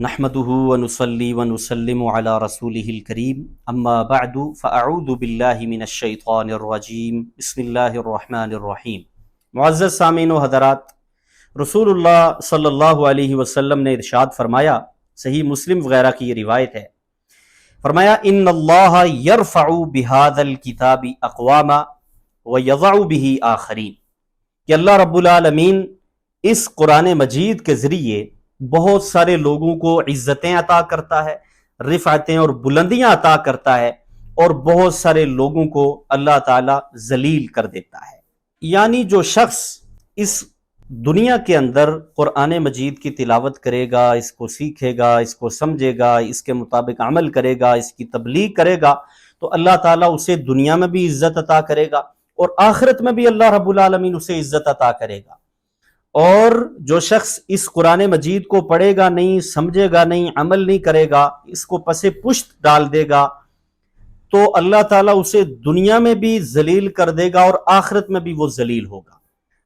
نحمده ونصلي ونسلم على رسوله الكريم اما بعد فاعوذ باللہ من الشیطان الرجیم بسم اللہ الرحمن الرحیم۔ معزز سامعین و حضرات، رسول اللہ صلی اللہ علیہ وسلم نے ارشاد فرمایا، صحیح مسلم وغیرہ کی یہ روایت ہے، فرمایا ان اللہ یرفع بہذا الکتاب اقواما ویضع به آخرین، کہ اللہ رب العالمین اس قرآن مجید کے ذریعے بہت سارے لوگوں کو عزتیں عطا کرتا ہے، رفعتیں اور بلندیاں عطا کرتا ہے، اور بہت سارے لوگوں کو اللہ تعالیٰ ذلیل کر دیتا ہے۔ یعنی جو شخص اس دنیا کے اندر قرآن مجید کی تلاوت کرے گا، اس کو سیکھے گا، اس کو سمجھے گا، اس کے مطابق عمل کرے گا، اس کی تبلیغ کرے گا، تو اللہ تعالیٰ اسے دنیا میں بھی عزت عطا کرے گا اور آخرت میں بھی اللہ رب العالمین اسے عزت عطا کرے گا۔ اور جو شخص اس قرآن مجید کو پڑھے گا نہیں، سمجھے گا نہیں، عمل نہیں کرے گا، اس کو پس پشت ڈال دے گا، تو اللہ تعالیٰ اسے دنیا میں بھی ذلیل کر دے گا اور آخرت میں بھی وہ ذلیل ہوگا۔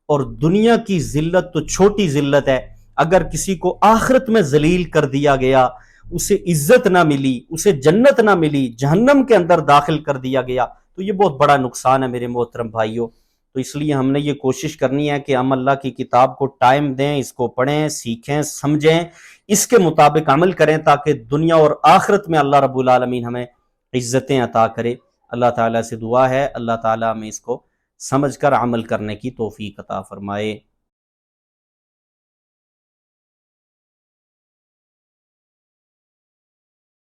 اور دنیا کی ذلت تو چھوٹی ذلت ہے، اگر کسی کو آخرت میں ذلیل کر دیا گیا، اسے عزت نہ ملی، اسے جنت نہ ملی، جہنم کے اندر داخل کر دیا گیا، تو یہ بہت بڑا نقصان ہے میرے محترم بھائیوں۔ تو اس لیے ہم نے یہ کوشش کرنی ہے کہ ہم اللہ کی کتاب کو ٹائم دیں، اس کو پڑھیں، سیکھیں، سمجھیں، اس کے مطابق عمل کریں، تاکہ دنیا اور آخرت میں اللہ رب العالمین ہمیں عزتیں عطا کرے۔ اللہ تعالیٰ سے دعا ہے اللہ تعالیٰ ہمیں اس کو سمجھ کر عمل کرنے کی توفیق عطا فرمائے۔